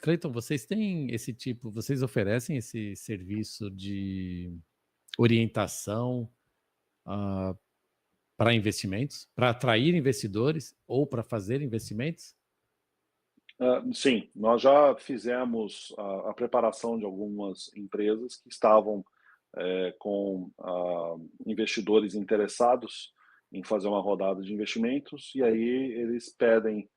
Cleiton, vocês têm esse tipo, vocês oferecem esse serviço de orientação para investimentos, para atrair investidores ou para fazer investimentos? Sim, nós já fizemos a preparação de algumas empresas que estavam com investidores interessados em fazer uma rodada de investimentos, e aí eles pedem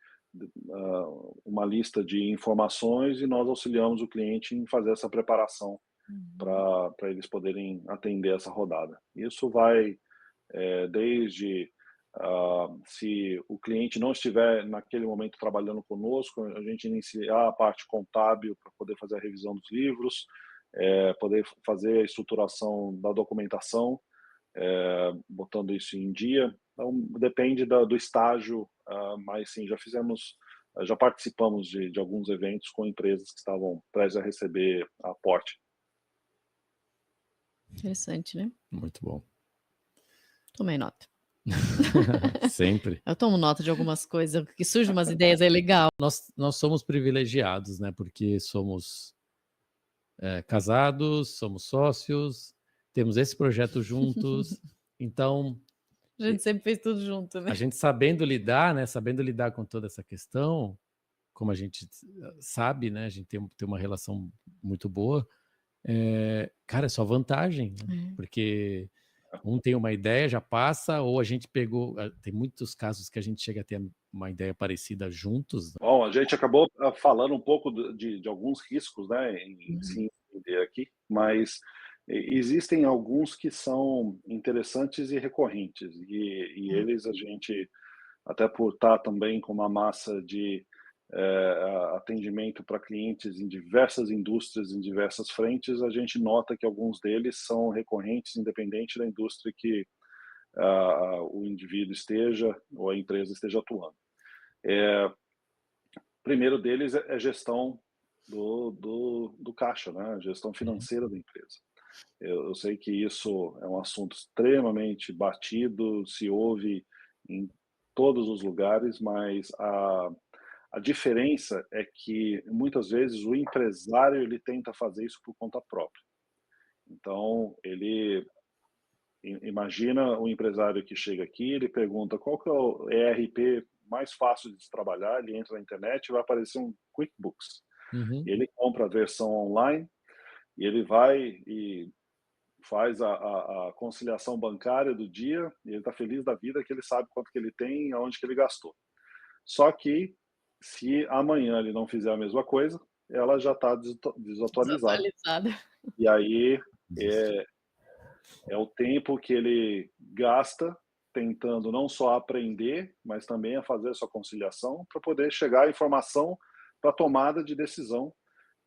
uma lista de informações e nós auxiliamos o cliente em fazer essa preparação Uhum. para eles poderem atender essa rodada. Isso vai desde se o cliente não estiver naquele momento trabalhando conosco, a gente iniciar a parte contábil para poder fazer a revisão dos livros, poder fazer a estruturação da documentação, botando isso em dia. Então, depende do estágio, mas sim, já participamos de alguns eventos com empresas que estavam prestes a receber aporte. Interessante, né? Muito bom. Tomei nota. Sempre. Eu tomo nota de algumas coisas, que surgem umas ideias, é legal. Nós somos privilegiados, né? Porque somos casados, somos sócios, temos esse projeto juntos, então A gente sempre fez tudo junto, né? a gente sabendo lidar, né? Sabendo lidar com toda essa questão, como a gente sabe, né? A gente tem uma relação muito boa. Cara, é só vantagem, né? Porque um tem uma ideia, já passa, ou a gente pegou. Tem muitos casos que a gente chega a ter uma ideia parecida juntos. Bom, a gente acabou falando um pouco de alguns riscos, né, em Uhum. se entender aqui, mas existem alguns que são interessantes e recorrentes, e eles a gente, até por estar também com uma massa de atendimento para clientes em diversas indústrias, em diversas frentes, a gente nota que alguns deles são recorrentes, independente da indústria que o indivíduo esteja ou a empresa esteja atuando. O primeiro deles é gestão do caixa, né? Gestão financeira da empresa. Eu sei que isso é um assunto extremamente batido, se ouve em todos os lugares, mas a diferença é que muitas vezes o empresário ele tenta fazer isso por conta própria. Então, ele imagina um empresário que chega aqui, ele pergunta qual que é o ERP mais fácil de se trabalhar, ele entra na internet e vai aparecer um QuickBooks. Uhum. Ele compra a versão online e ele vai e faz a conciliação bancária do dia e ele está feliz da vida que ele sabe quanto que ele tem e aonde que ele gastou. Só que se amanhã ele não fizer a mesma coisa, ela já está desatualizada. Desatualizada. E aí é o tempo que ele gasta tentando não só aprender, mas também a fazer a sua conciliação para poder chegar à informação para tomada de decisão.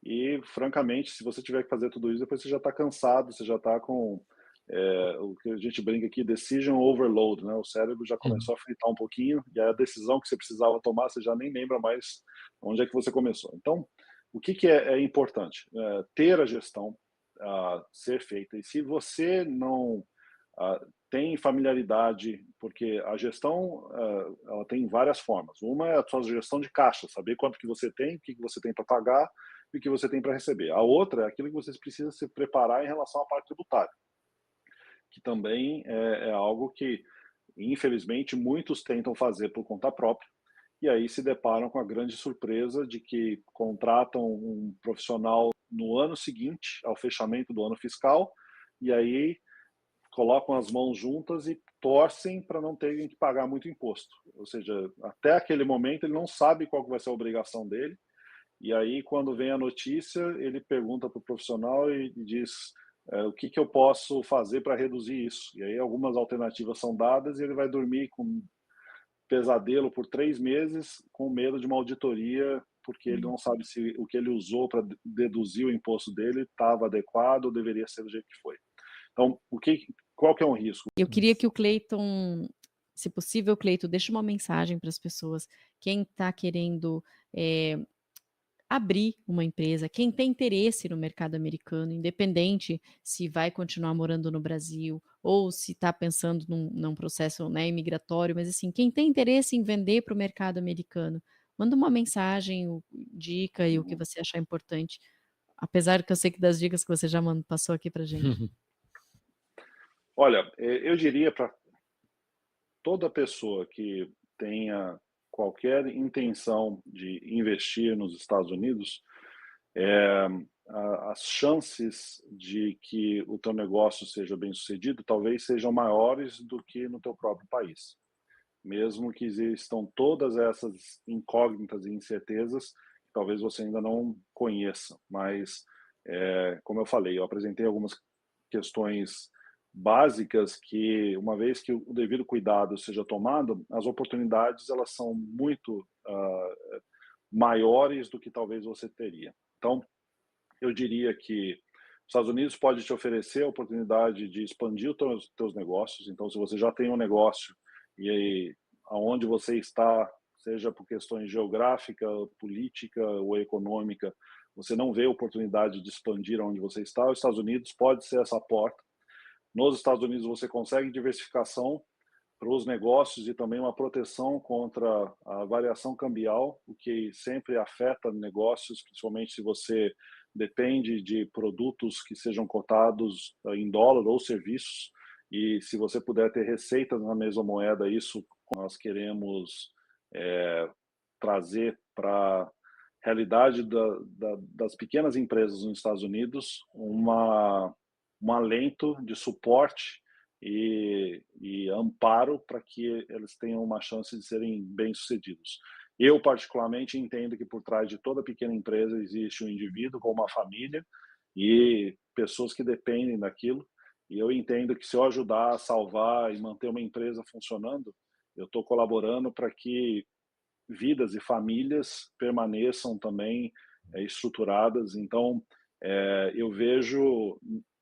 E, francamente, se você tiver que fazer tudo isso, depois você já está cansado, você já está com o que a gente brinca aqui, decision overload, né? O cérebro já começou a fritar um pouquinho e a decisão que você precisava tomar, você já nem lembra mais onde é que você começou. Então, o que é importante? Ter a gestão ser feita. E se você não tem familiaridade, porque a gestão ela tem várias formas. Uma é a sua gestão de caixa, saber quanto que você tem, o que você tem para pagar e o que você tem para receber. A outra é aquilo que você precisa se preparar em relação à parte tributária, que também é algo que, infelizmente, muitos tentam fazer por conta própria, e aí se deparam com a grande surpresa de que contratam um profissional no ano seguinte ao fechamento do ano fiscal, e aí colocam as mãos juntas e torcem para não terem que pagar muito imposto. Ou seja, até aquele momento ele não sabe qual que vai ser a obrigação dele, e aí quando vem a notícia, ele pergunta para o profissional e diz o que eu posso fazer para reduzir isso. E aí algumas alternativas são dadas e ele vai dormir com pesadelo por 3 meses com medo de uma auditoria, porque ele não sabe se o que ele usou para deduzir o imposto dele estava adequado ou deveria ser do jeito que foi. Então, qual que é um risco? Eu queria que o Cleiton, se possível, Cleiton, deixe uma mensagem para as pessoas. Quem está querendo abrir uma empresa, quem tem interesse no mercado americano, independente se vai continuar morando no Brasil ou se está pensando num processo, né, imigratório, mas assim, quem tem interesse em vender para o mercado americano, manda uma mensagem, dica e o que você achar importante. Apesar que eu sei que das dicas que você já passou aqui pra gente. Olha, eu diria para toda pessoa que tenha qualquer intenção de investir nos Estados Unidos, as chances de que o teu negócio seja bem-sucedido talvez sejam maiores do que no teu próprio país. Mesmo que existam todas essas incógnitas e incertezas, que talvez você ainda não conheça. Mas, como eu falei, eu apresentei algumas questões básicas que, uma vez que o devido cuidado seja tomado, as oportunidades elas são muito maiores do que talvez você teria. Então, eu diria que os Estados Unidos pode te oferecer a oportunidade de expandir os teus negócios. Então, se você já tem um negócio e aí, aonde você está, seja por questões geográfica, política ou econômica, você não vê oportunidade de expandir aonde você está, os Estados Unidos pode ser essa porta. Nos Estados Unidos você consegue diversificação para os negócios e também uma proteção contra a variação cambial, o que sempre afeta negócios, principalmente se você depende de produtos que sejam cotados em dólar ou serviços. E se você puder ter receitas na mesma moeda, isso nós queremos trazer para a realidade das pequenas empresas nos Estados Unidos um alento de suporte e amparo para que eles tenham uma chance de serem bem-sucedidos. Eu, particularmente, entendo que por trás de toda pequena empresa existe um indivíduo com uma família e pessoas que dependem daquilo. E eu entendo que se eu ajudar a salvar e manter uma empresa funcionando, eu estou colaborando para que vidas e famílias permaneçam também estruturadas. Então, eu vejo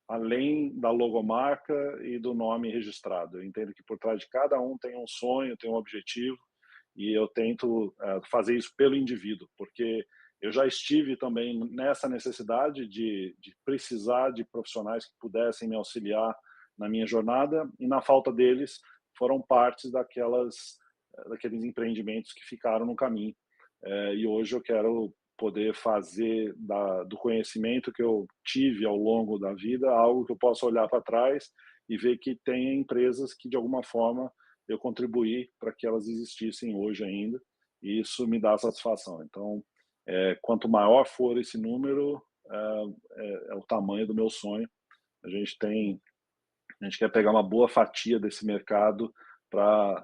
além da logomarca e do nome registrado. Eu entendo que por trás de cada um tem um sonho, tem um objetivo, e eu tento fazer isso pelo indivíduo, porque eu já estive também nessa necessidade de precisar de profissionais que pudessem me auxiliar na minha jornada, e na falta deles foram partes daqueles empreendimentos que ficaram no caminho. E hoje eu quero poder fazer do conhecimento que eu tive ao longo da vida algo que eu possa olhar para trás e ver que tem empresas que de alguma forma eu contribuí para que elas existissem hoje ainda, e isso me dá satisfação. Então, quanto maior for esse número, é o tamanho do meu sonho. A gente quer pegar uma boa fatia desse mercado,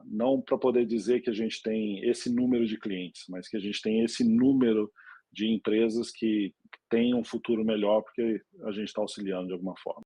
não para poder dizer que a gente tem esse número de clientes, mas que a gente tem esse número de empresas que têm um futuro melhor porque a gente está auxiliando de alguma forma.